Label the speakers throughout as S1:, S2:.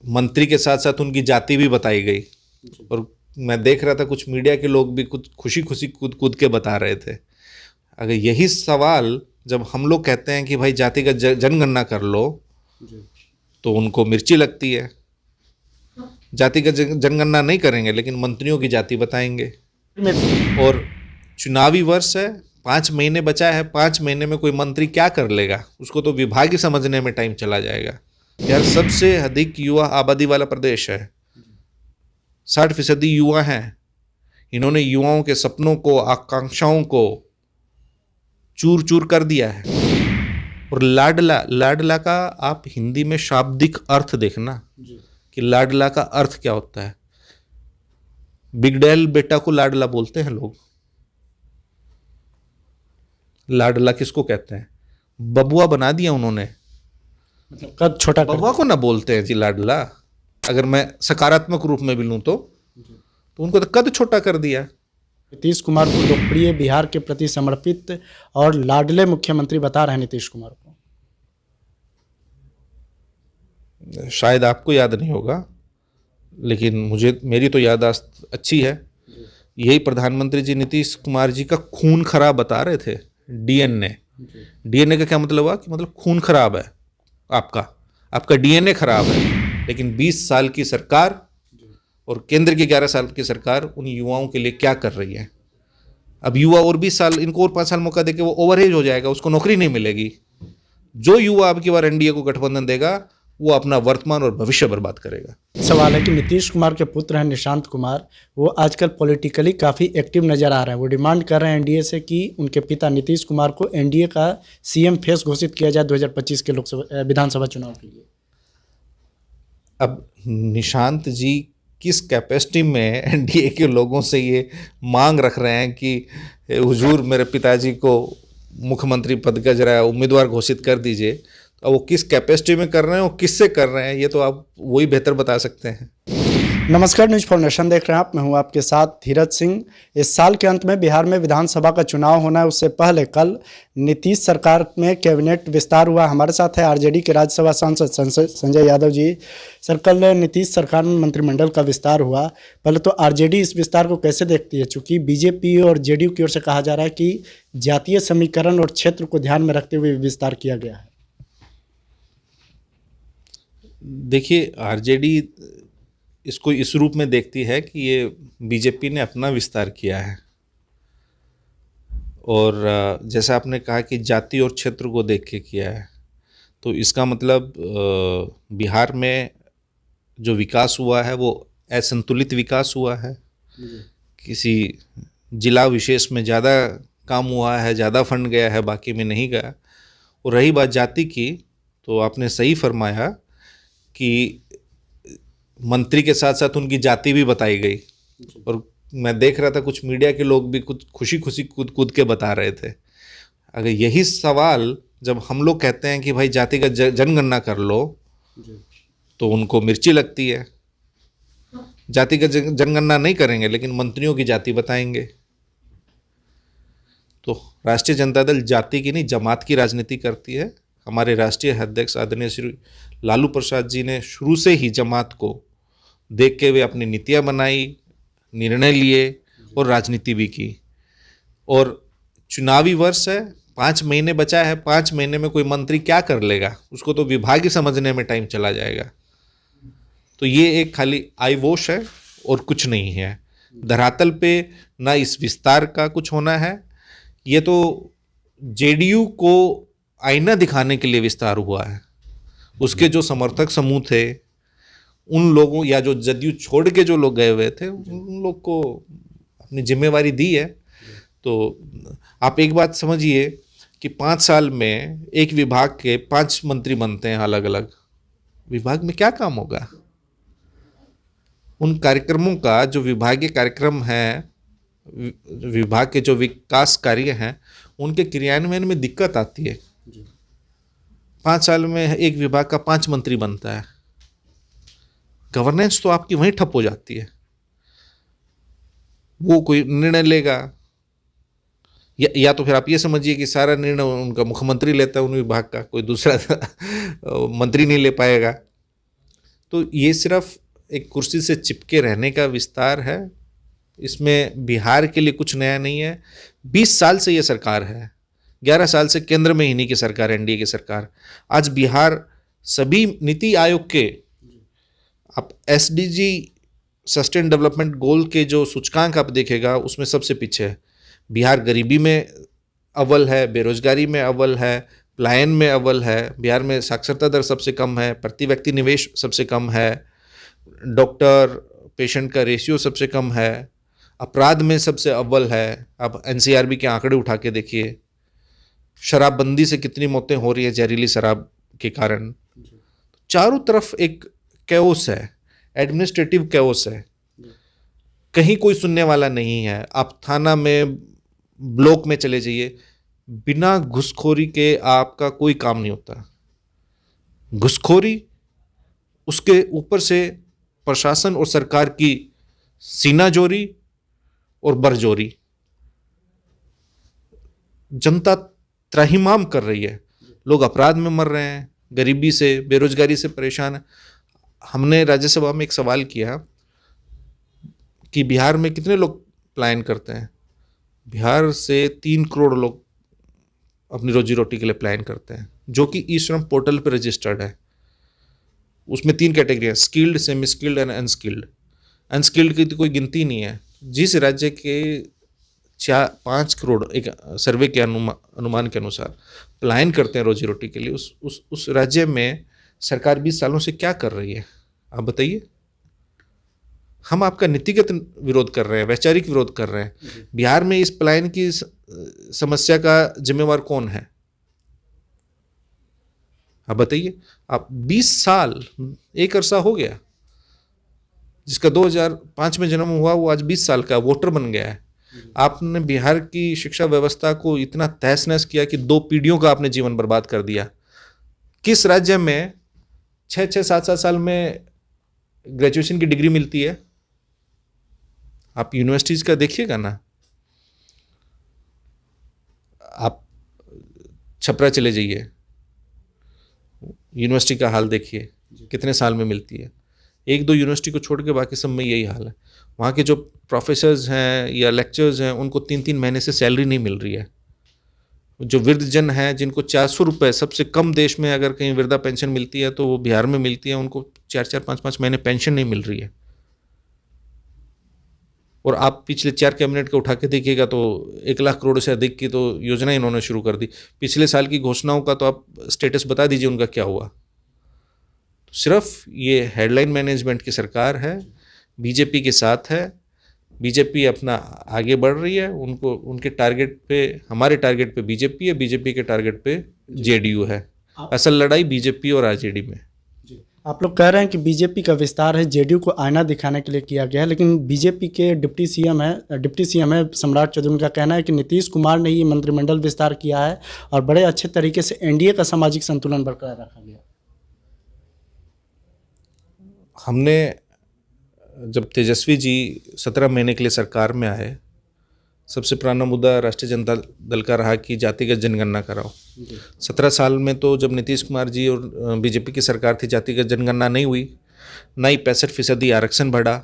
S1: मंत्री के साथ साथ उनकी जाति भी बताई गई। और मैं देख रहा था कुछ मीडिया के लोग भी कुछ खुशी खुशी कूद कूद के बता रहे थे। अगर यही सवाल जब हम लोग कहते हैं कि भाई जातिगत जनगणना कर लो, तो उनको मिर्ची लगती है। जातिगत जनगणना नहीं करेंगे लेकिन मंत्रियों की जाति बताएंगे। और चुनावी वर्ष है, 5 महीने बचा है। 5 महीने में कोई मंत्री क्या कर लेगा, उसको तो विभाग ही समझने में टाइम चला जाएगा। यार, सबसे अधिक युवा आबादी वाला प्रदेश है, 60% युवा हैं। इन्होंने युवाओं के सपनों को, आकांक्षाओं को चूर चूर कर दिया है। और लाडला, लाडला का आप हिंदी में शाब्दिक अर्थ देखना कि लाडला का अर्थ क्या होता है। बिगड़ैल बेटा को लाडला बोलते हैं लोग। लाडला किसको कहते हैं? बबुआ बना दिया उन्होंने।
S2: मतलब कद छोटा
S1: बबुआ को ना बोलते हैं जी लाडला। अगर मैं सकारात्मक रूप में भी लूं तो उनको तो कद छोटा कर दिया।
S2: नीतीश कुमार को लोकप्रिय, बिहार के प्रति समर्पित और लाडले मुख्यमंत्री बता रहे हैं नीतीश कुमार को।
S1: शायद आपको याद नहीं होगा, लेकिन मेरी तो याददाश्त अच्छी है। यही प्रधानमंत्री जी नीतीश कुमार जी का खून खराब बता रहे थे। डीएनए का क्या मतलब हुआ कि मतलब खून खराब है, आपका डीएनए खराब है। लेकिन 20 साल की सरकार और केंद्र की 11 साल की सरकार उन युवाओं के लिए क्या कर रही है। अब युवा और 20 साल, इनको और 5 साल मौका देके वो ओवरएज हो जाएगा, उसको नौकरी नहीं मिलेगी। जो युवा अब की बार एनडीए को गठबंधन देगा वो अपना वर्तमान और भविष्य बर्बाद करेगा।
S2: सवाल है कि नीतीश कुमार के पुत्र हैं निशांत कुमार, वो आजकल पॉलिटिकली काफ़ी एक्टिव नज़र आ रहे हैं। वो डिमांड कर रहे हैं एनडीए से कि उनके पिता नीतीश कुमार को एनडीए का सीएम फेस घोषित किया जाए 2025 के विधानसभा चुनाव के लिए।
S1: अब निशांत जी किस कैपेसिटी में एनडीए के लोगों से ये मांग रख रहे हैं कि हुजूर मेरे पिताजी को मुख्यमंत्री पद का जरा उम्मीदवार घोषित कर दीजिए, तो वो किस कैपेसिटी में कर रहे हैं और किससे कर रहे हैं, ये तो आप वही बेहतर बता सकते हैं।
S2: नमस्कार, न्यूज़ फॉर नेशन देख रहे हैं आप। मैं हूं आपके साथ धीरज सिंह। इस साल के अंत में बिहार में विधानसभा का चुनाव होना है, उससे पहले कल नीतीश सरकार में कैबिनेट विस्तार हुआ। हमारे साथ है आरजेडी के राज्यसभा सांसद संजय यादव जी। सर, कल नीतीश सरकार में मंत्रिमंडल का विस्तार हुआ। पहले तो आरजेडी इस विस्तार को कैसे देखती है, चूँकि बीजेपी और जेडीयू की ओर से कहा जा रहा है कि जातीय समीकरण और क्षेत्र को ध्यान में रखते हुए विस्तार किया गया है।
S1: देखिए, आरजेडी इसको इस रूप में देखती है कि ये बीजेपी ने अपना विस्तार किया है। और जैसा आपने कहा कि जाति और क्षेत्र को देख के किया है, तो इसका मतलब बिहार में जो विकास हुआ है वो असंतुलित विकास हुआ है। किसी जिला विशेष में ज़्यादा काम हुआ है, ज़्यादा फंड गया है, बाकी में नहीं गया। और रही बात जाति की, तो आपने सही फरमाया कि मंत्री के साथ साथ उनकी जाति भी बताई गई। और मैं देख रहा था कुछ मीडिया के लोग भी कुछ खुशी खुशी कूद कूद के बता रहे थे। अगर यही सवाल जब हम लोग कहते हैं कि भाई जातिगत जनगणना कर लो, तो उनको मिर्ची लगती है। जातिगत जनगणना नहीं करेंगे लेकिन मंत्रियों की जाति बताएंगे। तो राष्ट्रीय जनता दल जाति की नहीं, जमात की राजनीति करती है। हमारे राष्ट्रीय अध्यक्ष आदरणीय श्री लालू प्रसाद जी ने शुरू से ही जमात को देख के वे अपनी नीतियां बनाई, निर्णय लिए और राजनीति भी की। और चुनावी वर्ष है, 5 महीने बचा है। 5 महीने में कोई मंत्री क्या कर लेगा, उसको तो विभाग ही समझने में टाइम चला जाएगा। तो ये एक खाली आईवोश है और कुछ नहीं है। धरातल पे ना इस विस्तार का कुछ होना है। ये तो जेडीयू को आईना दिखाने के लिए विस्तार हुआ है। उसके जो समर्थक समूह थे, उन लोगों या जो जदयू छोड़ के जो लोग गए हुए थे, उन लोग को अपनी जिम्मेवारी दी है। तो आप एक बात समझिए कि 5 साल में एक विभाग के 5 मंत्री बनते हैं अलग अलग। विभाग में क्या काम होगा? उन कार्यक्रमों का जो विभागीय कार्यक्रम है, विभाग के जो विकास कार्य हैं, उनके क्रियान्वयन में दिक्कत आती है। 5 साल में एक विभाग का 5 मंत्री बनता है। गवर्नेंस तो आपकी वहीं ठप हो जाती है। वो कोई निर्णय लेगा या तो फिर आप ये समझिए कि सारा निर्णय उनका मुख्यमंत्री लेता है, उन विभाग का कोई दूसरा मंत्री नहीं ले पाएगा। तो ये सिर्फ एक कुर्सी से चिपके रहने का विस्तार है। इसमें बिहार के लिए कुछ नया नहीं है। 20 साल से ये सरकार है, 11 साल से केंद्र में इन्हीं की सरकार, एनडीए की सरकार। आज बिहार सभी नीति आयोग के, आप एसडीजी सस्टेन डेवलपमेंट गोल के जो सूचकांक आप देखेगा उसमें सबसे पीछे है। बिहार गरीबी में अव्वल है, बेरोजगारी में अव्वल है, पलायन में अव्वल है, बिहार में साक्षरता दर सबसे कम है, प्रति व्यक्ति निवेश सबसे कम है, डॉक्टर पेशेंट का रेशियो सबसे कम है, अपराध में सबसे अव्वल है। आप एनसीआरबी के आंकड़े उठा के देखिए, शराबबंदी से कितनी मौतें हो रही है जहरीली शराब के कारण। चारों तरफ एक कैओस है, एडमिनिस्ट्रेटिव कैओस है, कहीं कोई सुनने वाला नहीं है। आप थाना में, ब्लॉक में चले जाइए, बिना घुसखोरी के आपका कोई काम नहीं होता। घुसखोरी, उसके ऊपर से प्रशासन और सरकार की सीनाजोरी और बरजोरी, जनता त्राहिमाम कर रही है। लोग अपराध में मर रहे हैं, गरीबी से, बेरोजगारी से परेशान है। हमने राज्यसभा में एक सवाल किया कि बिहार में कितने लोग पलायन करते हैं। बिहार से 3 करोड़ लोग अपनी रोजी रोटी के लिए पलायन करते हैं, जो कि ई श्रम पोर्टल पर रजिस्टर्ड है। उसमें 3 कैटेगरी है, skilled, semi skilled and unskilled. Unskilled की तो कोई गिनती नहीं है। जिस राज्य के 5 करोड़ एक सर्वे के अनुमान के अनुसार पलायन करते हैं रोजी रोटी के लिए, उस राज्य में सरकार 20 सालों से क्या कर रही है, आप बताइए। हम आपका नीतिगत विरोध कर रहे हैं, वैचारिक विरोध कर रहे हैं। बिहार में इस पलायन की समस्या का जिम्मेवार कौन है, आप बताइए। आप 20 साल, एक अरसा हो गया। जिसका 2005 में जन्म हुआ वो आज 20 साल का वोटर बन गया है। आपने बिहार की शिक्षा व्यवस्था को इतना तहस नहस किया कि 2 पीढ़ियों का आपने जीवन बर्बाद कर दिया। किस राज्य में 6-6, 7-7 साल में ग्रेजुएशन की डिग्री मिलती है? आप यूनिवर्सिटीज का देखिएगा ना, आप छपरा चले जाइए, यूनिवर्सिटी का हाल देखिए, कितने साल में मिलती है। 1-2 यूनिवर्सिटी को छोड़ के बाकी सब में यही हाल है। वहाँ के जो प्रोफेसर्स हैं या लेक्चर्स हैं, उनको 3-3 महीने से सैलरी नहीं मिल रही है। जो वृद्धजन हैं, जिनको 400 रुपये सबसे कम देश में अगर कहीं वृद्धा पेंशन मिलती है तो वो बिहार में मिलती है, उनको 4-4, 5-5 महीने पेंशन नहीं मिल रही है। और आप पिछले 4 कैबिनेट को उठा के देखिएगा तो 1 लाख करोड़ से अधिक की तो योजना इन्होंने शुरू कर दी। पिछले साल की घोषणाओं का तो आप स्टेटस बता दीजिए, उनका क्या हुआ। सिर्फ ये हेडलाइन मैनेजमेंट की सरकार है, बीजेपी के साथ है। बीजेपी अपना आगे बढ़ रही है, उनको उनके टारगेट पे, हमारे टारगेट पे बीजेपी है, बीजेपी के टारगेट पे जेडीयू है। असल लड़ाई बीजेपी और आरजेडी में।
S2: आप लोग कह रहे हैं कि बीजेपी का विस्तार है, जेडीयू को आईना दिखाने के लिए किया गया है, लेकिन बीजेपी के डिप्टी सीएम है सम्राट चौधरी, उनका कहना है कि नीतीश कुमार ने ये मंत्रिमंडल विस्तार किया है और बड़े अच्छे तरीके से एनडीए का सामाजिक संतुलन बरकरार रखा गया।
S1: हमने जब तेजस्वी जी 17 महीने के लिए सरकार में आए, सबसे पुराना मुद्दा राष्ट्रीय जनता दल का रहा कि जातिगत जनगणना कराओ। 17 साल में तो जब नीतीश कुमार जी और बीजेपी की सरकार थी, जातिगत जनगणना नहीं हुई, ना ही 65% आरक्षण बढ़ा,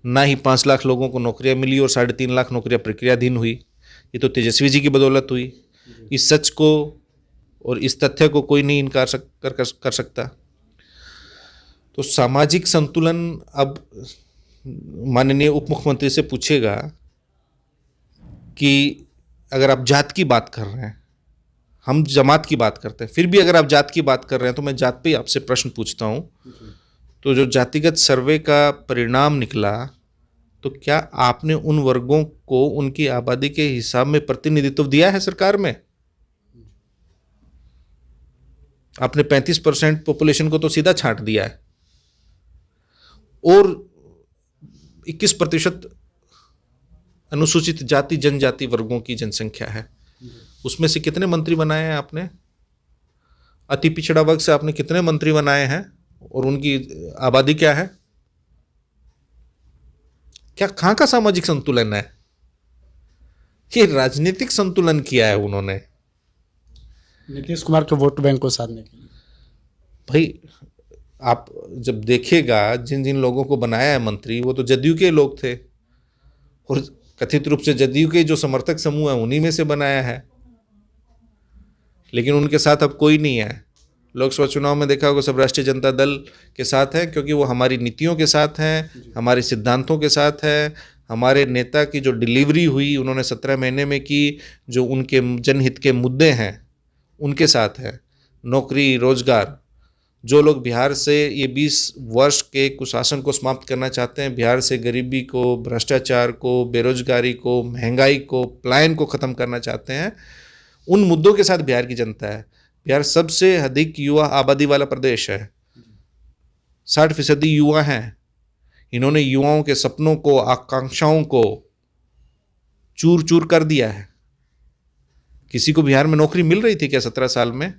S1: ना ही 5 लाख लोगों को नौकरियां मिली और 3.5 लाख नौकरियां प्रक्रियाधीन हुई। ये तो तेजस्वी जी की बदौलत हुई। इस सच को और इस तथ्य को कोई नहीं इनकार कर सकता। तो सामाजिक संतुलन, अब माननीय उप मुख्यमंत्री से पूछेगा कि अगर आप जात की बात कर रहे हैं, हम जमात की बात करते हैं, फिर भी अगर आप जात की बात कर रहे हैं तो मैं जात पे ही आपसे प्रश्न पूछता हूं। तो जो जातिगत सर्वे का परिणाम निकला, तो क्या आपने उन वर्गों को उनकी आबादी के हिसाब में प्रतिनिधित्व दिया है सरकार में? आपने 35% पॉपुलेशन को तो सीधा छांट दिया है और 21% अनुसूचित जाति जनजाति वर्गों की जनसंख्या है। उसमें से कितने मंत्री बनाए हैं आपने? अति पिछड़ा वर्ग से आपने कितने मंत्री बनाए हैं और उनकी आबादी क्या है? क्या कहां का सामाजिक संतुलन है? ये राजनीतिक संतुलन किया है उन्होंने,
S2: नीतीश कुमार के वोट बैंक को साधने के लिए।
S1: भाई आप जब देखिएगा जिन जिन लोगों को बनाया है मंत्री, वो तो जदयू के लोग थे, और कथित रूप से जदयू के जो समर्थक समूह है उन्हीं में से बनाया है, लेकिन उनके साथ अब कोई नहीं है। लोकसभा चुनाव में देखा होगा सब राष्ट्रीय जनता दल के साथ है, क्योंकि वो हमारी नीतियों के साथ हैं, हमारे सिद्धांतों के साथ है, हमारे नेता की जो डिलीवरी हुई उन्होंने 17 महीने में की, जो उनके जनहित के मुद्दे हैं उनके साथ है। नौकरी, रोजगार, जो लोग बिहार से ये 20 वर्ष के कुशासन को समाप्त करना चाहते हैं, बिहार से गरीबी को, भ्रष्टाचार को, बेरोजगारी को, महंगाई को, पलायन को ख़त्म करना चाहते हैं, उन मुद्दों के साथ बिहार की जनता है। बिहार सबसे अधिक युवा आबादी वाला प्रदेश है, 60% युवा हैं। इन्होंने युवाओं के सपनों को, आकांक्षाओं को चूर चूर कर दिया है। किसी को बिहार में नौकरी मिल रही थी क्या 17 साल में?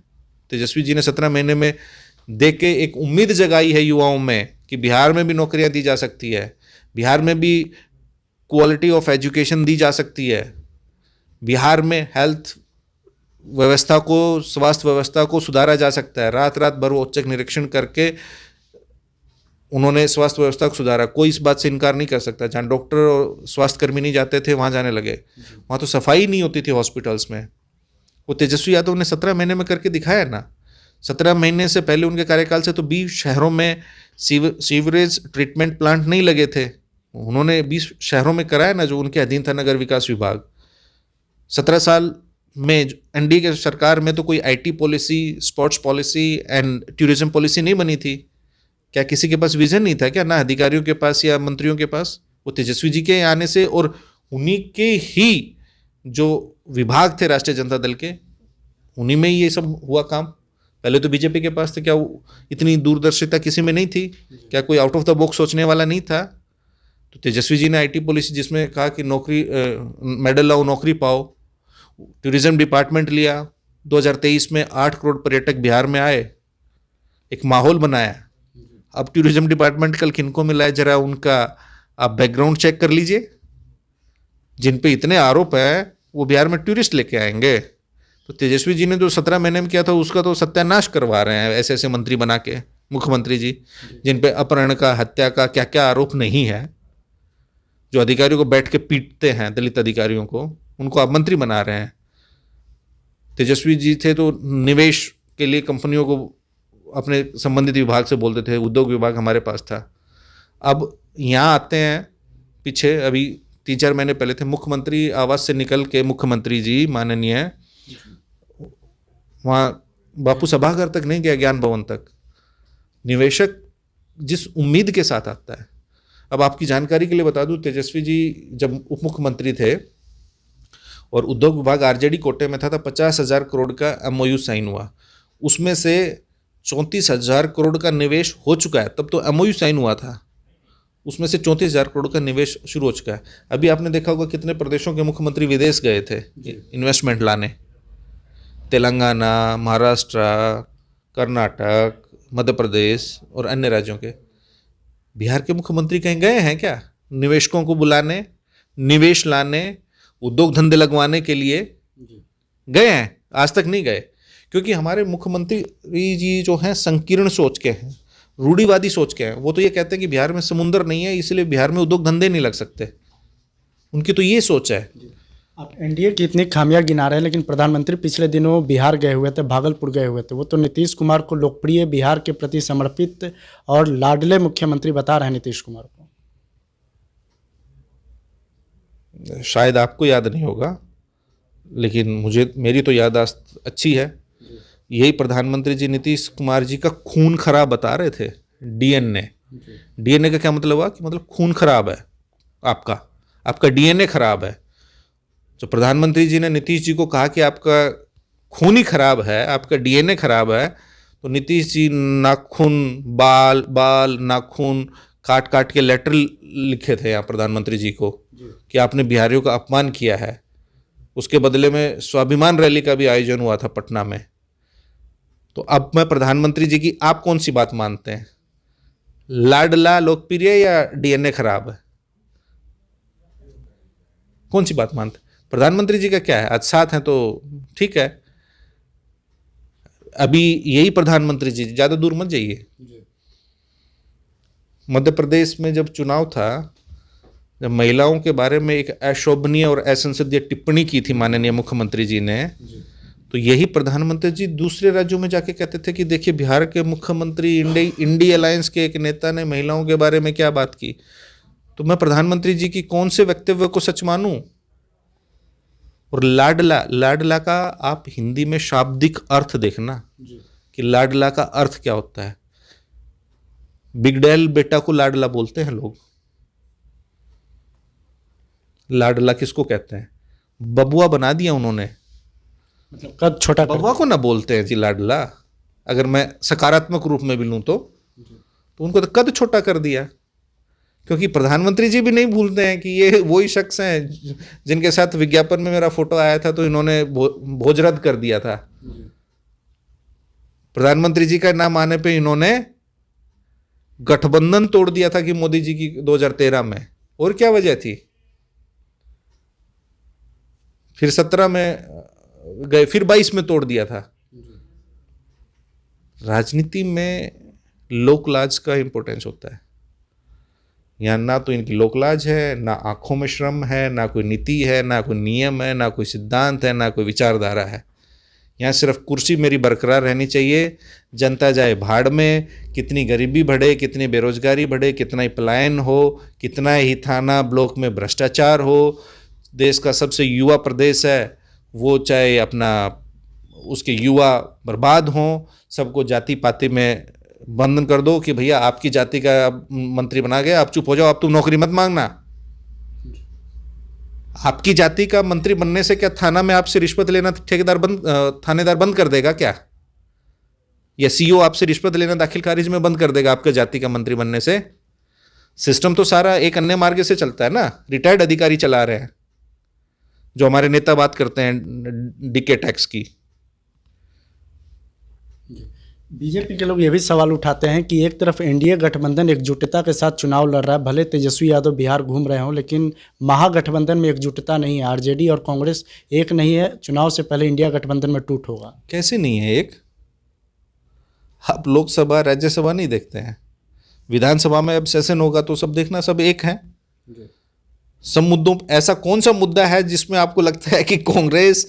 S1: तेजस्वी जी ने 17 महीने में देख के एक उम्मीद जगाई है युवाओं में कि बिहार में भी नौकरियां दी जा सकती है, बिहार में भी क्वालिटी ऑफ एजुकेशन दी जा सकती है, बिहार में हेल्थ व्यवस्था को, स्वास्थ्य व्यवस्था को सुधारा जा सकता है। रात रात भर वो औचक निरीक्षण करके उन्होंने स्वास्थ्य व्यवस्था को सुधारा। कोई इस बात से इनकार नहीं कर सकता। जहाँ डॉक्टर और स्वास्थ्यकर्मी नहीं जाते थे वहाँ जाने लगे, वहाँ तो सफाई नहीं होती थी हॉस्पिटल्स में। वो तेजस्वी यादव ने 17 महीने में करके दिखाया ना। 17 महीने से पहले उनके कार्यकाल से तो 20 शहरों में सीवरेज ट्रीटमेंट प्लांट नहीं लगे थे, उन्होंने 20 शहरों में कराया ना, जो उनके अधीन था नगर विकास विभाग। 17 साल में एनडीए के सरकार में तो कोई IT policy, sports policy and tourism policy नहीं बनी थी। क्या किसी के पास विजन नहीं था क्या? ना अधिकारियों के पास या मंत्रियों के पास। वो तेजस्वी जी के आने से और उन्हीं के ही जो विभाग थे राष्ट्रीय जनता दल के, उन्हीं में ही ये सब हुआ काम। पहले तो बीजेपी के पास थे, क्या इतनी दूरदर्शिता किसी में नहीं थी? क्या कोई आउट ऑफ द बॉक्स सोचने वाला नहीं था? तो तेजस्वी जी ने आईटी पॉलिसी जिसमें कहा कि नौकरी, मेडल लाओ नौकरी पाओ, टूरिज्म डिपार्टमेंट लिया। 2023 में 8 करोड़ पर्यटक बिहार में आए, एक माहौल बनाया। अब टूरिज्म डिपार्टमेंट कल किनको मिला है, जरा उनका आप बैकग्राउंड चेक कर लीजिए। जिन पे इतने आरोप है वो बिहार में टूरिस्ट लेके आएंगे। तो तेजस्वी जी ने जो 17 महीने में किया था उसका तो सत्यानाश करवा रहे हैं ऐसे ऐसे मंत्री बना के, मुख्यमंत्री जी, जिन पे अपहरण का, हत्या का क्या क्या आरोप नहीं है, जो अधिकारियों को बैठ के पीटते हैं, दलित अधिकारियों को, उनको आप मंत्री बना रहे हैं। तेजस्वी जी थे तो निवेश के लिए कंपनियों को अपने संबंधित विभाग से बोलते थे, उद्योग विभाग हमारे पास था। अब यहाँ आते हैं, पीछे अभी 3-4 महीने पहले थे, मुख्यमंत्री आवास से निकल के मुख्यमंत्री जी माननीय वहाँ बापू सभागार तक नहीं गया, ज्ञान भवन तक। निवेशक जिस उम्मीद के साथ आता है। अब आपकी जानकारी के लिए बता दूं, तेजस्वी जी जब उप मुख्यमंत्री थे और उद्योग विभाग आरजेडी कोटे में था, तो 50,000 करोड़ का एमओयू साइन हुआ। उसमें से 34,000 करोड़ का निवेश हो चुका है। तब तो एमओयू साइन हुआ था, उसमें से 34,000 करोड़ का निवेश शुरू हो चुका है। अभी आपने देखा होगा कितने प्रदेशों के मुख्यमंत्री विदेश गए थे इन्वेस्टमेंट लाने। तेलंगाना, महाराष्ट्र, कर्नाटक, मध्य प्रदेश और अन्य राज्यों के। बिहार के मुख्यमंत्री कहीं गए हैं क्या निवेशकों को बुलाने, निवेश लाने, उद्योग धंधे लगवाने के लिए? गए हैं? आज तक नहीं गए। क्योंकि हमारे मुख्यमंत्री जी जो हैं संकीर्ण सोच के हैं, रूढ़िवादी सोच के हैं। वो तो ये कहते हैं कि बिहार में समुंदर नहीं है, इसलिए बिहार में उद्योग धंधे नहीं लग सकते। उनकी तो ये सोच है।
S2: आप एनडीए की इतनी खामियां गिना रहे हैं, लेकिन प्रधानमंत्री पिछले दिनों बिहार गए हुए थे, भागलपुर गए हुए थे। वो तो नीतीश कुमार को लोकप्रिय, बिहार के प्रति समर्पित और लाडले मुख्यमंत्री बता रहे हैं नीतीश कुमार को।
S1: शायद आपको याद नहीं होगा, लेकिन मेरी तो याददाश्त अच्छी है। यही प्रधानमंत्री जी नीतीश कुमार जी का खून खराब बता रहे थे। डीएनए का क्या मतलब हुआ? कि मतलब खून खराब है, आपका डीएनए खराब है। तो प्रधानमंत्री जी ने नीतीश जी को कहा कि आपका खून ही खराब है, आपका डीएनए खराब है। तो नीतीश जी नाखून, बाल नाखून काट काट के लेटर लिखे थे यहाँ प्रधानमंत्री जी को कि आपने बिहारियों का अपमान किया है। उसके बदले में स्वाभिमान रैली का भी आयोजन हुआ था पटना में। तो अब मैं प्रधानमंत्री जी की आप कौन सी बात मानते हैं? लाडला लोकप्रिय या डीएनए खराब है? कौन सी बात मानते हैं? प्रधानमंत्री जी का क्या है, आज साथ हैं तो ठीक है। अभी यही प्रधानमंत्री जी, ज्यादा दूर मत जाइए, मध्य प्रदेश में जब चुनाव था, जब महिलाओं के बारे में एक अशोभनीय और असंसदीय टिप्पणी की थी माननीय मुख्यमंत्री जी ने, तो यही प्रधानमंत्री जी दूसरे राज्यों में जाके कहते थे कि देखिए बिहार के मुख्यमंत्री इंडी अलायंस के एक नेता ने महिलाओं के बारे में क्या बात की। तो मैं प्रधानमंत्री जी की कौन से वक्तव्य को सच मानूं। और लाडला, लाडला का आप हिंदी में शाब्दिक अर्थ देखना कि लाडला का अर्थ क्या होता है। बिगडैल बेटा को लाडला बोलते हैं लोग। लाडला किसको कहते हैं? बबुआ बना दिया उन्होंने।
S2: मतलब कद छोटा कर
S1: बबुआ को ना बोलते हैं जी लाडला, अगर मैं सकारात्मक रूप में भी लूं तो उनको तो कद छोटा कर दिया। क्योंकि प्रधानमंत्री जी भी नहीं भूलते हैं कि ये वही शख्स हैं जिनके साथ विज्ञापन में मेरा फोटो आया था तो इन्होंने भोजरद कर दिया था। प्रधानमंत्री जी का नाम आने पे इन्होंने गठबंधन तोड़ दिया था कि मोदी जी की 2013 में। और क्या वजह थी? फिर 17 में गए, फिर 22 में तोड़ दिया था। राजनीति में लोकलाज का इंपॉर्टेंस होता है। यहाँ ना तो इनकी लोकलाज है, ना आंखों में श्रम है, ना कोई नीति है, ना कोई नियम है, ना कोई सिद्धांत है, ना कोई विचारधारा है। यहाँ सिर्फ कुर्सी मेरी बरकरार रहनी चाहिए, जनता जाए भाड़ में। कितनी गरीबी बढ़े, कितनी बेरोजगारी बढ़े, कितना ही पलायन हो, कितना ही थाना ब्लॉक में भ्रष्टाचार हो, देश का सबसे युवा प्रदेश है वो चाहे अपना उसके युवा बर्बाद हों, सबको जाति पाति में बंधन कर दो कि भैया आपकी जाति का मंत्री बना गया, आप चुप हो जाओ, आप तुम नौकरी मत मांगना। आपकी जाति का मंत्री बनने से क्या थाना में आपसे रिश्वत लेना थानेदार बंद कर देगा क्या? या सीओ आपसे रिश्वत लेना दाखिल खारिज में बंद कर देगा आपके जाति का मंत्री बनने से? सिस्टम तो सारा एक अन्य मार्ग से चलता है ना। रिटायर्ड अधिकारी चला रहे हैं, जो हमारे नेता बात करते हैं डीके टैक्स की।
S2: बीजेपी के लोग ये भी सवाल उठाते हैं कि एक तरफ एनडीए गठबंधन एकजुटता के साथ चुनाव लड़ रहा है, भले तेजस्वी यादव बिहार घूम रहे हों, लेकिन महागठबंधन में एकजुटता नहीं है। आरजेडी और कांग्रेस एक नहीं है। चुनाव से पहले इंडिया गठबंधन में टूट होगा।
S1: कैसे नहीं है एक? आप लोकसभा राज्यसभा नहीं देखते हैं, विधानसभा में अब सेशन होगा तो सब देखना, सब एक है। सब मुद्दों, ऐसा कौन सा मुद्दा है जिसमें आपको लगता है कि कांग्रेस,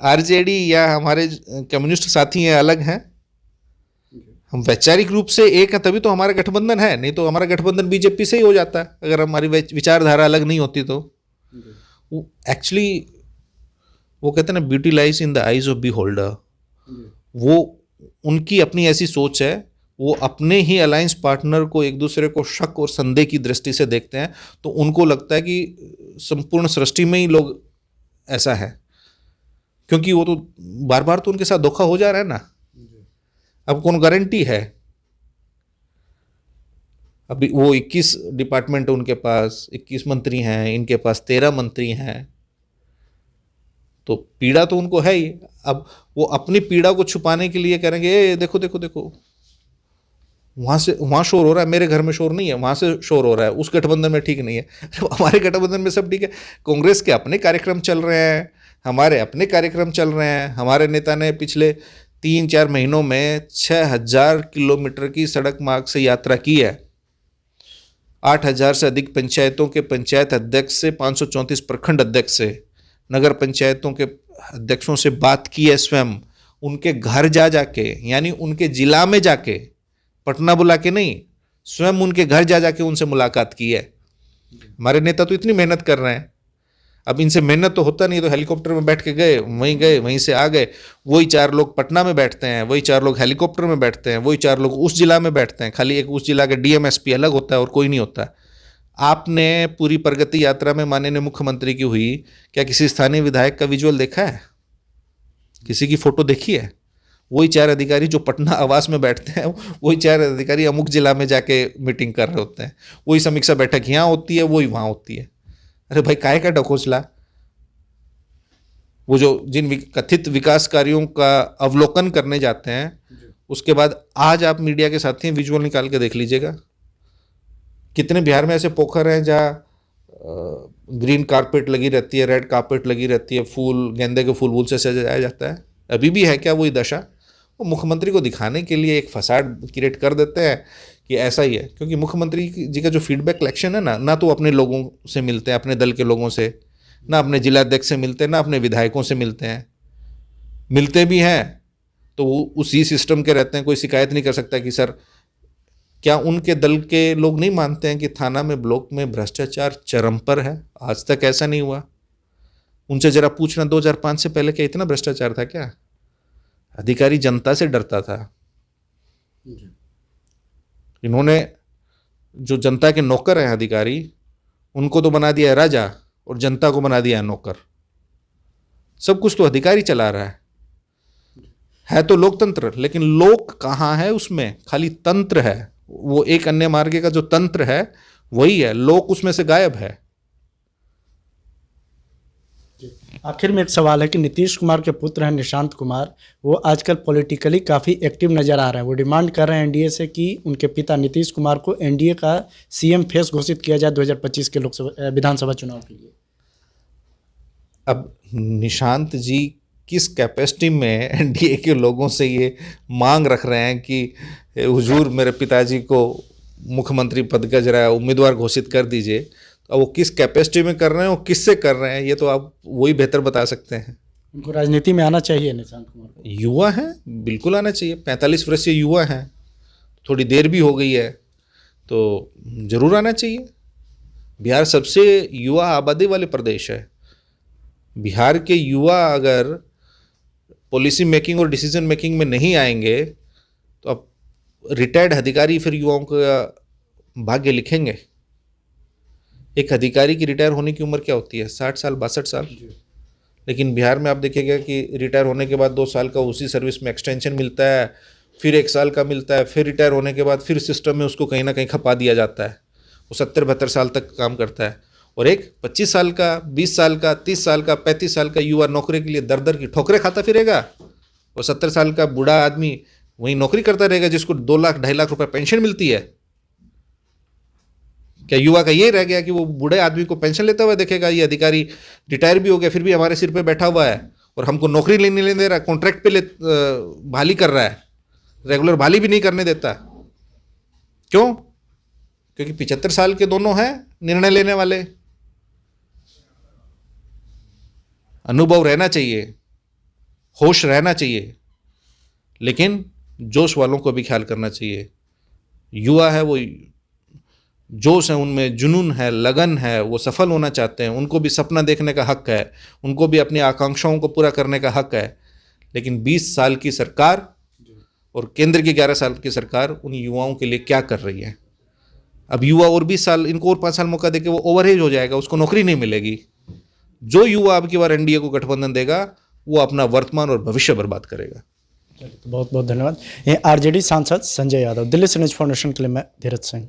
S1: आरजेडी या हमारे कम्युनिस्ट साथी हैं अलग हैं? हम वैचारिक रूप से एक है तभी तो हमारा गठबंधन है, नहीं तो हमारा गठबंधन बीजेपी से ही हो जाता है अगर हमारी विचारधारा अलग नहीं होती तो। एक्चुअली वो कहते हैं ना, beauty lies in the eyes of beholder. वो उनकी अपनी ऐसी सोच है, वो अपने ही अलायंस पार्टनर को एक दूसरे को शक और संदेह की दृष्टि से देखते हैं, तो उनको लगता है कि संपूर्ण सृष्टि में ही लोग ऐसा है। क्योंकि वो तो बार बार तो उनके साथ धोखा हो जा रहा है ना। अब कौन गारंटी है? अभी वो 21 डिपार्टमेंट उनके पास, 21 मंत्री हैं, इनके पास 13 मंत्री हैं, तो पीड़ा तो उनको है ही। अब वो अपनी पीड़ा को छुपाने के लिए करेंगे, ए देखो देखो देखो वहां शोर हो रहा है, मेरे घर में शोर नहीं है, वहां से शोर हो रहा है, उस गठबंधन में ठीक नहीं है। हमारे गठबंधन में सब ठीक है। कांग्रेस के अपने कार्यक्रम चल रहे हैं, हमारे अपने कार्यक्रम चल रहे हैं। हमारे नेता ने पिछले 3-4 महीनों में 6000 किलोमीटर की सड़क मार्ग से यात्रा की है। 8000 से अधिक पंचायतों के पंचायत अध्यक्ष से, 534 प्रखंड अध्यक्ष से, नगर पंचायतों के अध्यक्षों से बात की है स्वयं। उनके घर जा जाके, यानी उनके जिला में जाके, पटना बुला के नहीं, स्वयं उनके घर जा जाके उनसे मुलाकात की है। हमारे नेता तो इतनी मेहनत कर रहे हैं। अब इनसे मेहनत तो होता नहीं, तो हेलीकॉप्टर में बैठ के गए, वहीं से आ गए। वही 4 लोग पटना में बैठते हैं, वही 4 लोग हेलीकॉप्टर में बैठते हैं, वही 4 लोग उस जिला में बैठते हैं। खाली एक उस जिला का डीएमएसपी अलग होता है और कोई नहीं होता। आपने पूरी प्रगति यात्रा में माननीय मुख्यमंत्री की हुई, क्या किसी स्थानीय विधायक का विजुअल देखा है? किसी की फोटो देखी है? वही 4 अधिकारी जो पटना आवास में बैठते हैं, वही 4 अधिकारी अमुक जिला में जाके मीटिंग कर रहे होते हैं। वही समीक्षा बैठक यहाँ होती है, वही वहाँ होती है। अरे भाई, काहे का ढकोसला? वो जो जिन कथित विकास कार्यों का अवलोकन करने जाते हैं, उसके बाद आज आप मीडिया के साथी विजुअल निकाल के देख लीजिएगा। कितने बिहार में ऐसे पोखर हैं जहाँ ग्रीन कारपेट लगी रहती है, रेड कारपेट लगी रहती है, फूल, गेंदे के फूल से सजाया जाता है। अभी भी है क्या वही दशा? वो मुख्यमंत्री को दिखाने के लिए एक फसाड क्रिएट कर देते हैं कि ऐसा ही है, क्योंकि मुख्यमंत्री जी का जो फीडबैक कलेक्शन है ना तो अपने लोगों से मिलते हैं, अपने दल के लोगों से, ना अपने जिलाध्यक्ष से मिलते हैं, ना अपने विधायकों से मिलते हैं। मिलते भी हैं तो वो उसी सिस्टम के रहते हैं, कोई शिकायत नहीं कर सकता कि सर, क्या उनके दल के लोग नहीं मानते हैं कि थाना में, ब्लॉक में भ्रष्टाचार चरम पर है? आज तक ऐसा नहीं हुआ। उनसे जरा पूछना 2005 से पहले क्या इतना भ्रष्टाचार था क्या? अधिकारी जनता से डरता था। इन्होंने जो जनता के नौकर हैं अधिकारी, उनको तो बना दिया है राजा और जनता को बना दिया है नौकर। सब कुछ तो अधिकारी चला रहा है तो लोकतंत्र, लेकिन लोक कहाँ है उसमें? खाली तंत्र है। वो एक अन्य मार्ग का जो तंत्र है वही है, लोक उसमें से गायब है।
S2: आखिर में एक सवाल है कि नीतीश कुमार के पुत्र हैं निशांत कुमार, वो आजकल पॉलिटिकली काफ़ी एक्टिव नज़र आ रहे हैं। वो डिमांड कर रहे हैं एनडीए से कि उनके पिता नीतीश कुमार को एनडीए का सीएम फेस घोषित किया जाए 2025 के लोकसभा विधानसभा चुनाव के लिए।
S1: अब निशांत जी किस कैपेसिटी में एनडीए के लोगों से ये मांग रख रहे हैं कि हुजूर मेरे पिताजी को मुख्यमंत्री पद का जरा उम्मीदवार घोषित कर दीजिए, तो वो किस कैपेसिटी में कर रहे हैं और किससे कर रहे हैं, ये तो आप वही बेहतर बता सकते हैं।
S2: उनको राजनीति में आना चाहिए निशांत कुमार को।
S1: युवा हैं, बिल्कुल आना चाहिए। 45 वर्षीय युवा हैं, थोड़ी देर भी हो गई है तो जरूर आना चाहिए। बिहार सबसे युवा आबादी वाले प्रदेश है। बिहार के युवा अगर पॉलिसी मेकिंग और डिसीजन मेकिंग में नहीं आएंगे तो अब रिटायर्ड अधिकारी फिर युवाओं का भाग्य लिखेंगे। एक अधिकारी की रिटायर होने की उम्र क्या होती है? 60 साल, 62 साल। लेकिन बिहार में आप देखिएगा कि रिटायर होने के बाद 2 साल का उसी सर्विस में एक्सटेंशन मिलता है, फिर 1 साल का मिलता है, फिर रिटायर होने के बाद फिर सिस्टम में उसको कहीं ना कहीं खपा दिया जाता है। वो 70-72 साल तक काम करता है। और एक 25 साल का, 20 साल का, 30 साल का, 35 साल का युवा नौकरी के लिए दर दर की ठोकरें खाता फिरेगा। और 70 साल का बूढ़ा आदमी वही नौकरी करता रहेगा जिसको 2 लाख 2.5 लाख रुपए पेंशन मिलती है। क्या युवा का ये रह गया कि वो बूढ़े आदमी को पेंशन लेता हुआ देखेगा? ये अधिकारी रिटायर भी हो गया फिर भी हमारे सिर पे बैठा हुआ है और हमको नौकरी नहीं दे रहा, कॉन्ट्रैक्ट पे बहाली कर रहा है, रेगुलर बहाली भी नहीं करने देता। क्यों? क्योंकि 75 साल के दोनों हैं निर्णय लेने वाले। अनुभव रहना चाहिए, होश रहना चाहिए, लेकिन जोश वालों को भी ख्याल करना चाहिए। युवा है, वो जोश है, उनमें जुनून है, लगन है, वो सफल होना चाहते हैं, उनको भी सपना देखने का हक है, उनको भी अपनी आकांक्षाओं को पूरा करने का हक है। लेकिन 20 साल की सरकार और केंद्र की 11 साल की सरकार उन युवाओं के लिए क्या कर रही है? अब युवा और 20 साल, इनको और 5 साल मौका देके वो ओवरहेज हो जाएगा, उसको नौकरी नहीं मिलेगी। जो युवा अब की बार एनडीए को गठबंधन देगा वो अपना वर्तमान और भविष्य बर्बाद करेगा।
S2: तो बहुत बहुत धन्यवाद। ये आरजेडी सांसद संजय यादव। दिल्ली से न्यूज़ फाउंडेशन के लिए मैं धीरज सिंह।